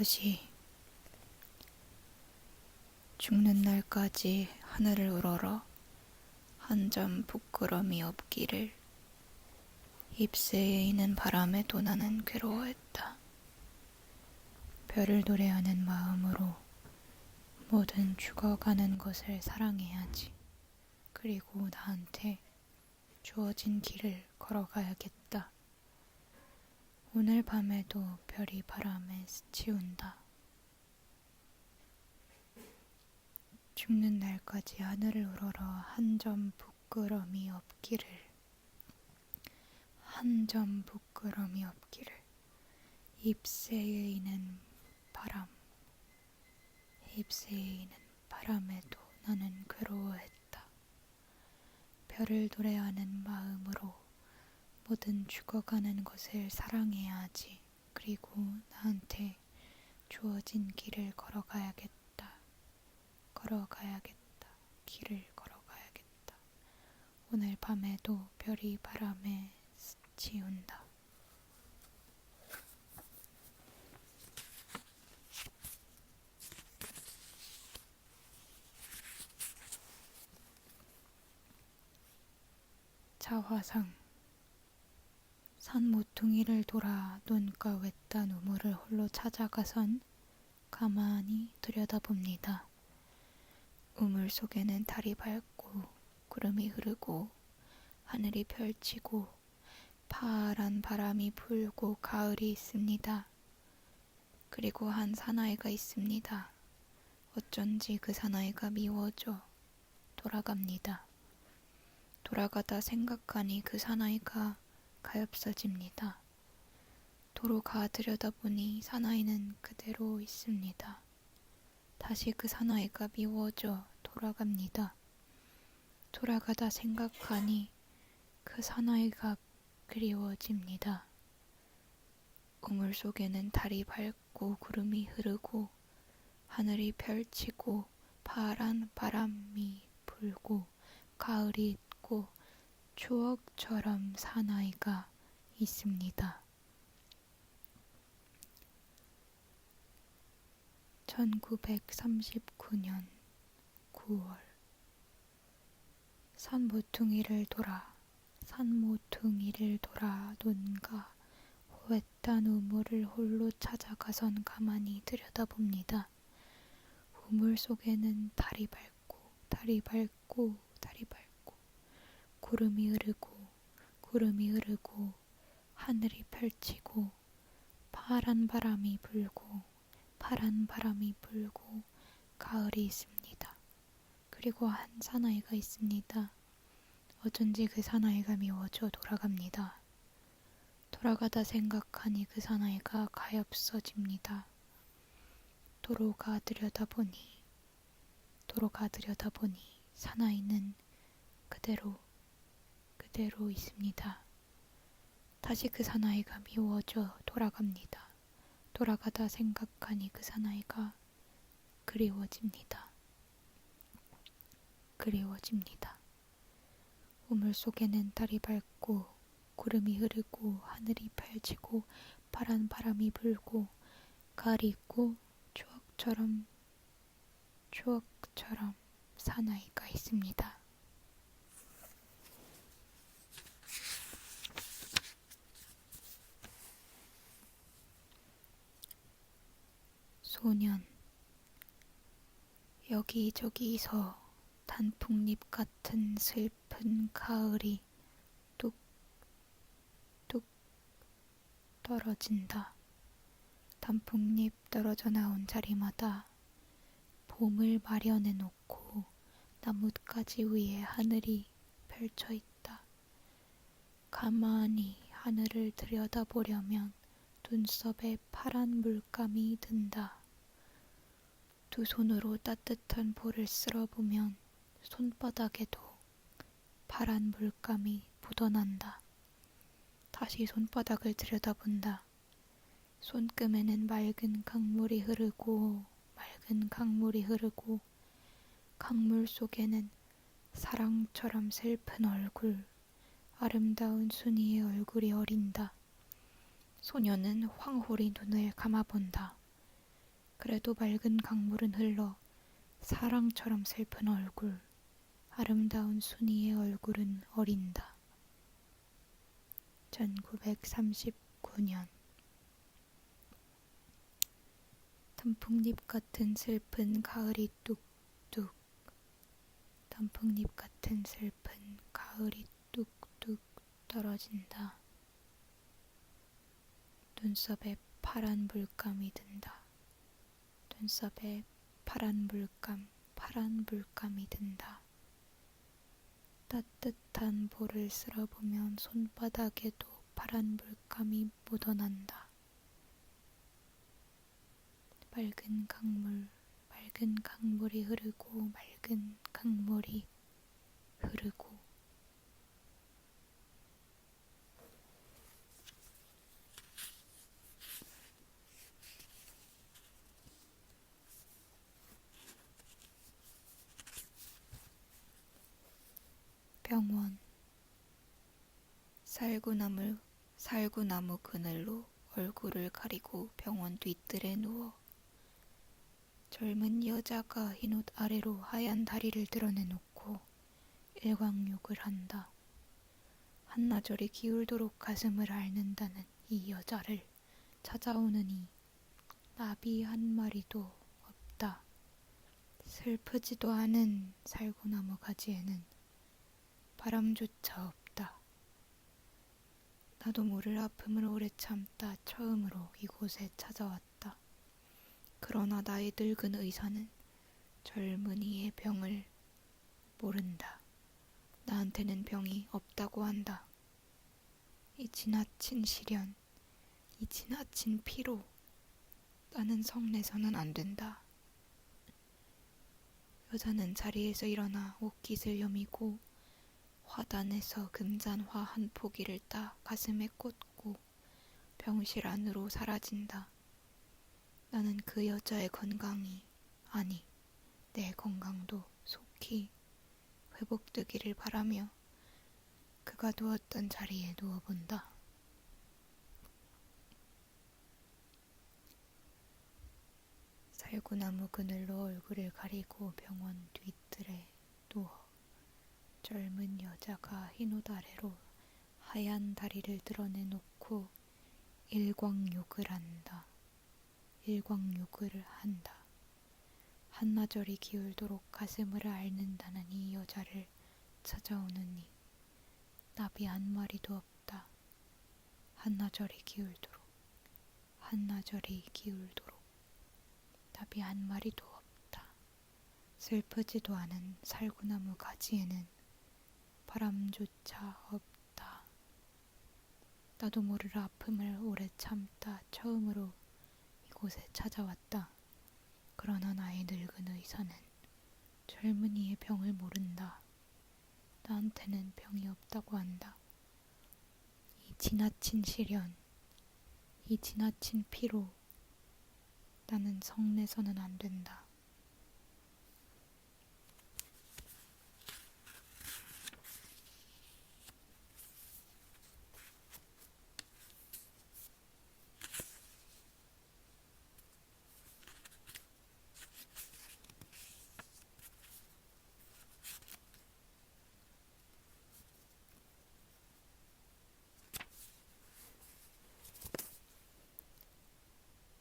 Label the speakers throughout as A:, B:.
A: 것이 죽는 날까지 하늘을 우러러 한 점 부끄럼이 없기를. 잎새에 있는 바람에도 나는 괴로워했다. 별을 노래하는 마음으로 모든 죽어가는 것을 사랑해야지. 그리고 나한테 주어진 길을 걸어가야겠다. 오늘 밤에도 별이 바람에 스치운다. 죽는 날까지 하늘을 우러러 한 점 부끄럼이 없기를. 한 점 부끄럼이 없기를. 잎새에 있는 바람. 잎새에 있는 바람에도 나는 괴로워했다. 별을 노래하는 마음으로 모든 죽어가는 것을 사랑해야지. 그리고 나한테 주어진 길을 걸어가야겠다. 길을 걸어가야겠다. 오늘 밤에도 별이 바람에 스치운다. 자화상. 산 모퉁이를 돌아 눈가 외딴 우물을 홀로 찾아가선 가만히 들여다봅니다. 우물 속에는 달이 밝고 구름이 흐르고 하늘이 펼치고 파란 바람이 불고 가을이 있습니다. 그리고 한 사나이가 있습니다. 어쩐지 그 사나이가 미워져 돌아갑니다. 돌아가다 생각하니 그 사나이가 가엾어집니다. 도로 가 들여다보니 사나이는 그대로 있습니다. 다시 그 사나이가 미워져 돌아갑니다. 돌아가다 생각하니 그 사나이가 그리워집니다. 우물 속에는 달이 밝고 구름이 흐르고 하늘이 펼치고 파란 바람이 불고 가을이 있고 추억처럼 사나이가 있습니다. 1939년 9월. 산 모퉁이를 돌아 논가 외딴 우물을 홀로 찾아가선 가만히 들여다봅니다. 우물 속에는 달이 밝고 구름이 흐르고 하늘이 펼치고 파란 바람이 불고 가을이 있습니다. 그리고 한 사나이가 있습니다. 어쩐지 그 사나이가 미워져 돌아갑니다. 돌아가다 생각하니 그 사나이가 가엾어집니다. 도로가 들여다보니 사나이는 그대로 있습니다. 다시 그 사나이가 미워져 돌아갑니다. 돌아가다 생각하니 그 사나이가 그리워집니다. 우물 속에는 달이 밝고 구름이 흐르고 하늘이 펼치고 파란 바람이 불고 가을이 있고 추억처럼 사나이가 있습니다. 소년. 여기저기서 단풍잎 같은 슬픈 가을이 뚝뚝 떨어진다. 단풍잎 떨어져 나온 자리마다 봄을 마련해 놓고 나뭇가지 위에 하늘이 펼쳐 있다. 가만히 하늘을 들여다보려면 눈썹에 파란 물감이 든다. 두 손으로 따뜻한 볼을 쓸어보면 손바닥에도 파란 물감이 묻어난다. 다시 손바닥을 들여다본다. 손금에는 맑은 강물이 흐르고 강물 속에는 사랑처럼 슬픈 얼굴, 아름다운 순이의 얼굴이 어린다. 소녀는 황홀히 눈을 감아본다. 그래도 맑은 강물은 흘러 사랑처럼 슬픈 얼굴, 아름다운 순이의 얼굴은 어린다. 1939년. 단풍잎 같은 슬픈 가을이 뚝뚝, 단풍잎 같은 슬픈 가을이 뚝뚝 떨어진다. 눈썹에 파란 물감이 든다. 눈썹에 파란 물감이 든다. 따뜻한 볼을 쓸어보면 손바닥에도 파란 물감이 묻어난다. 맑은 강물이 흐르고 맑은 강물이 흐르고. 병원. 살구나무 그늘로 얼굴을 가리고 병원 뒤뜰에 누워 젊은 여자가 흰옷 아래로 하얀 다리를 드러내놓고 일광욕을 한다. 한나절이 기울도록 가슴을 앓는다는 이 여자를 찾아오느니 나비 한 마리도 없다. 슬프지도 않은 살구나무 가지에는 바람조차 없다. 나도 모를 아픔을 오래 참다 처음으로 이곳에 찾아왔다. 그러나 나의 늙은 의사는 젊은이의 병을 모른다. 나한테는 병이 없다고 한다. 이 지나친 시련, 이 지나친 피로, 나는 성내서는 안 된다. 여자는 자리에서 일어나 옷깃을 여미고 화단에서 금잔화 한 포기를 따 가슴에 꽂고 병실 안으로 사라진다. 나는 그 여자의 건강이, 아니, 내 건강도 속히 회복되기를 바라며 그가 누웠던 자리에 누워본다. 살구나무 그늘로 얼굴을 가리고 병원 뒤뜰에 누워 젊은 여자가 흰옷 아래로 하얀 다리를 드러내놓고 일광욕을 한다. 한나절이 기울도록 가슴을 앓는다는 이 여자를 찾아오느니 나비 한 마리도 없다. 한나절이 기울도록 나비 한 마리도 없다. 슬프지도 않은 살구나무 가지에는 바람조차 없다. 나도 모를 아픔을 오래 참다 처음으로 이곳에 찾아왔다. 그러나 나의 늙은 의사는 젊은이의 병을 모른다. 나한테는 병이 없다고 한다. 이 지나친 시련, 이 지나친 피로, 나는 성내서는 안 된다.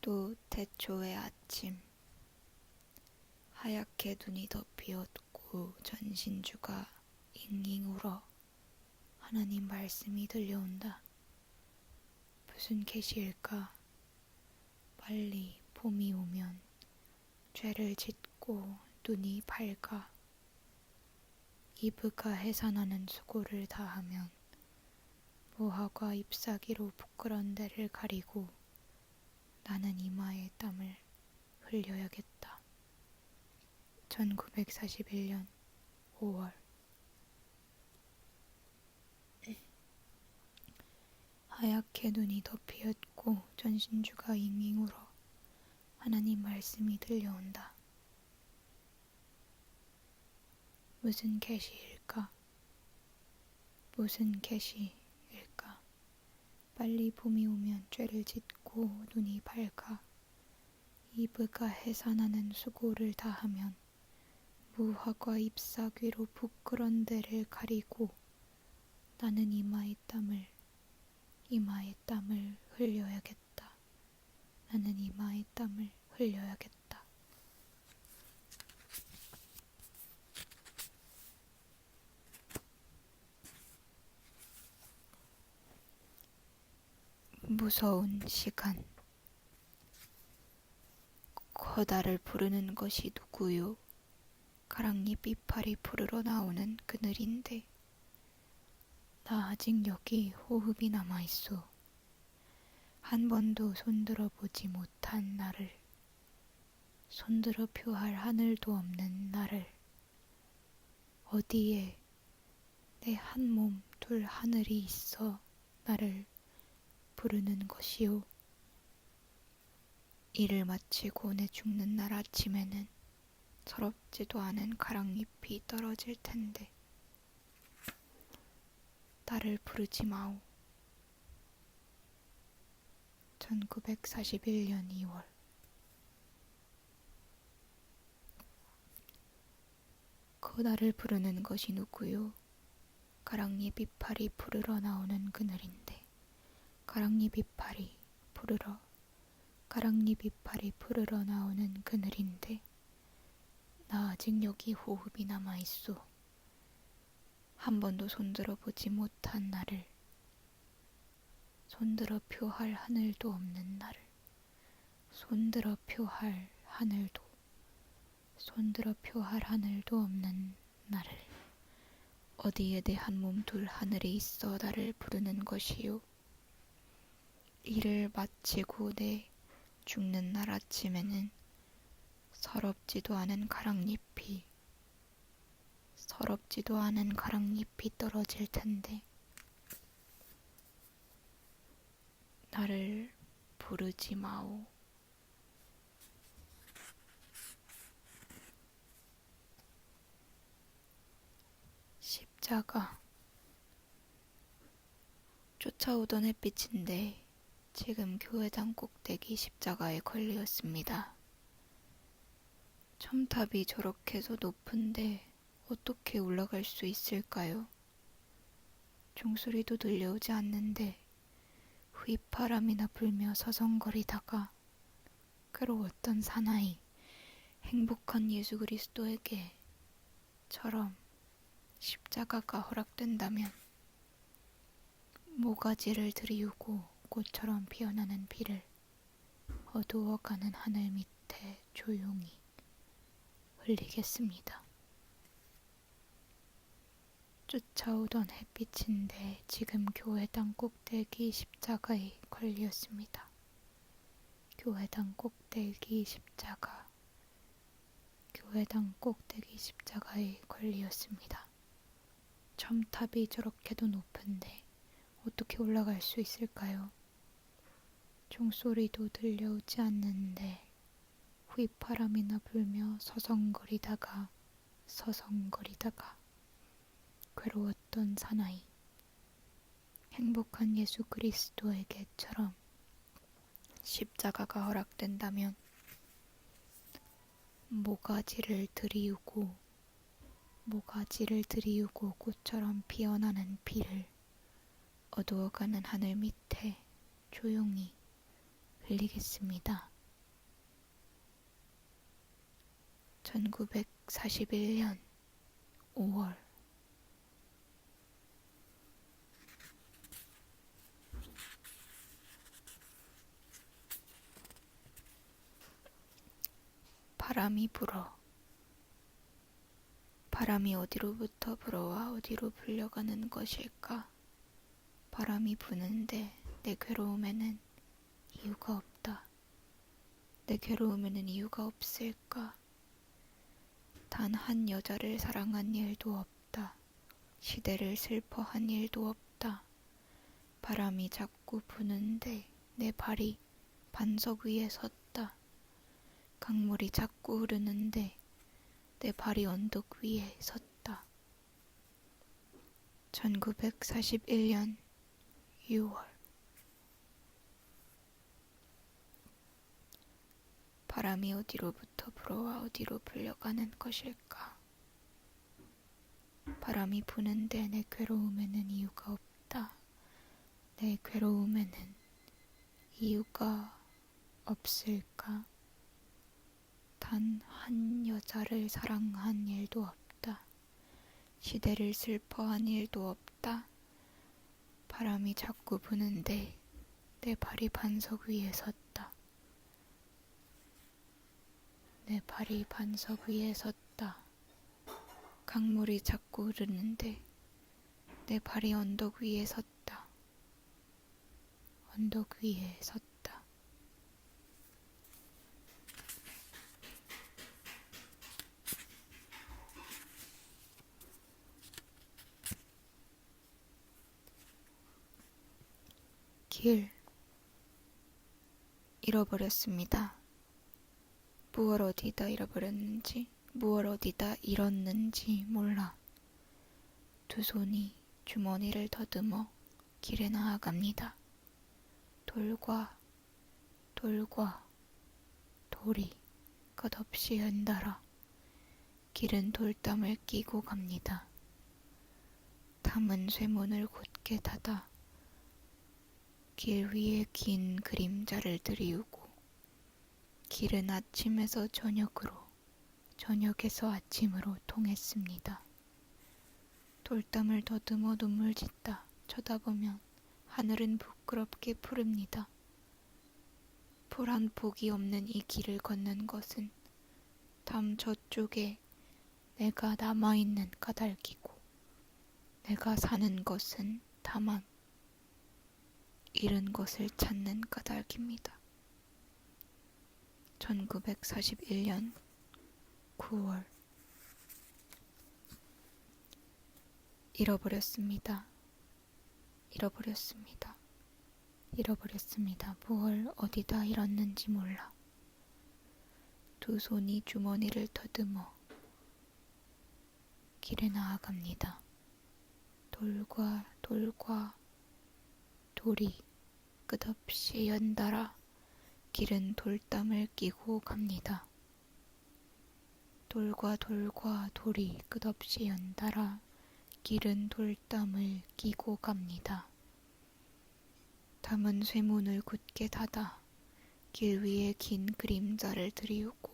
A: 또 태초의 아침. 하얗게 눈이 덮이었고 전신주가 잉잉 울어 하나님 말씀이 들려온다. 무슨 계시일까? 빨리 봄이 오면 죄를 짓고 눈이 밝아 이브가 해산하는 수고를 다하면 모하과 잎사귀로 부끄러운 데를 가리고 나는 이마에 땀을 흘려야겠다. 1941년 5월. 하얗게 눈이 덮이었고 전신주가 잉잉 울어 하나님 말씀이 들려온다. 무슨 계시일까? 빨리 봄이 오면 죄를 짓고 눈이 밝아 이브가 해산하는 수고를 다하면 무화과 잎사귀로 부끄런 데를 가리고 나는 이마의 땀을 흘려야겠다. 나는 이마의 땀을 흘려야겠다. 무서운 시간. 거다를 부르는 것이 누구요? 가랑잎 이파리 부르러 나오는 그늘인데 나 아직 여기 호흡이 남아있소. 한 번도 손들어 보지 못한 나를, 손들어 표할 하늘도 없는 나를, 어디에 내 한 몸 둘 하늘이 있어 나를 부르는 것이요. 일을 마치고 내 죽는 날 아침에는 서럽지도 않은 가랑잎이 떨어질 텐데 나를 부르지 마오. 1941년 2월. 나를 부르는 것이 누구요? 가랑잎 이파리 부르러 나오는 그늘인데 가랑잎 이파리 부르러 나오는 그늘인데 나 아직 여기 호흡이 남아있소. 한 번도 손들어 보지 못한 나를, 손들어 표할 하늘도 없는 나를, 손들어 표할 하늘도 없는 나를, 어디에 내 한 몸 둘 하늘이 있어 나를 부르는 것이요. 일을 마치고 내 죽는 날 아침에는 서럽지도 않은 가랑잎이 떨어질 텐데 나를 부르지 마오. 십자가. 쫓아오던 햇빛인데 지금 교회당 꼭대기 십자가에 걸렸습니다. 첨탑이 저렇게도 높은데 어떻게 올라갈 수 있을까요? 종소리도 들려오지 않는데 휘바람이나 불며 서성거리다가 괴로웠던 사나이 행복한 예수 그리스도에게처럼 십자가가 허락된다면 모가지를 들이우고 꽃처럼 피어나는 비를 어두워가는 하늘 밑에 조용히 흘리겠습니다. 쫓아오던 햇빛인데 지금 교회당 꼭대기 십자가에 걸렸습니다. 교회당 꼭대기 십자가에 걸렸습니다. 첨탑이 저렇게도 높은데 어떻게 올라갈 수 있을까요? 종소리도 들려오지 않는데 휘바람이나 불며 서성거리다가 괴로웠던 사나이 행복한 예수 그리스도에게처럼 십자가가 허락된다면 모가지를 들이우고 꽃처럼 피어나는 비를 어두워가는 하늘 밑에 조용히 흘리겠습니다. 1941년 5월. 바람이 불어. 바람이 어디로부터 불어와 어디로 불려가는 것일까? 바람이 부는데 내 괴로움에는 이유가 없다. 내 괴로움에는 이유가 없을까? 단 한 여자를 사랑한 일도 없다. 시대를 슬퍼한 일도 없다. 바람이 자꾸 부는데 내 발이 반석 위에 섰다. 강물이 자꾸 흐르는데 내 발이 언덕 위에 섰다. 1941년 6월. 바람이 어디로부터 불어와 어디로 불려가는 것일까? 바람이 부는데 내 괴로움에는 이유가 없다. 내 괴로움에는 이유가 없을까? 단 한 여자를 사랑한 일도 없다. 시대를 슬퍼한 일도 없다. 바람이 자꾸 부는데 내 발이 반석 위에 섰다. 내 발이 반석 위에 섰다. 강물이 자꾸 흐르는데 내 발이 언덕 위에 섰다. 언덕 위에 섰다. 길 잃어버렸습니다. 무얼 어디다 잃어버렸는지, 무얼 어디다 잃었는지 몰라. 두 손이 주머니를 더듬어 길에 나아갑니다. 돌과 돌이 끝없이 연달아 길은 돌담을 끼고 갑니다. 담은 쇠문을 곧게 닫아 길 위에 긴 그림자를 들이우고 길은 아침에서 저녁으로, 저녁에서 아침으로 통했습니다. 돌담을 더듬어 눈물 짓다 쳐다보면 하늘은 부끄럽게 푸릅니다. 풀 한 폭이 없는 이 길을 걷는 것은 담 저쪽에 내가 남아있는 까닭이고 내가 사는 것은 다만 잃은 것을 찾는 까닭입니다. 1941년 9월 잃어버렸습니다. 잃어버렸습니다. 잃어버렸습니다. 무얼 어디다 잃었는지 몰라. 두 손이 주머니를 더듬어 길에 나아갑니다. 돌과 돌이 끝없이 연달아 길은 돌담을 끼고 갑니다. 돌과 돌이 끝없이 연달아 길은 돌담을 끼고 갑니다. 담은 쇠문을 굳게 닫아 길 위에 긴 그림자를 들이우고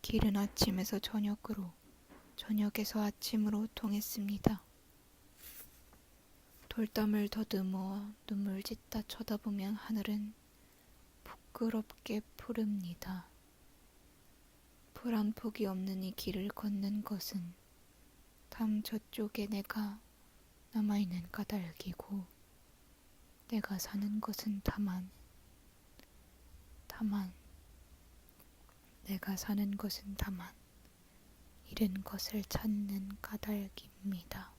A: 길은 아침에서 저녁으로 저녁에서 아침으로 통했습니다. 돌담을 더듬어 눈물 짓다 쳐다보면 하늘은 부끄럽게 푸릅니다. 풀 한 폭이 없는 이 길을 걷는 것은 담 저쪽에 내가 남아있는 까닭이고 내가 사는 것은 다만 내가 사는 것은 다만 잃은 것을 찾는 까닭입니다.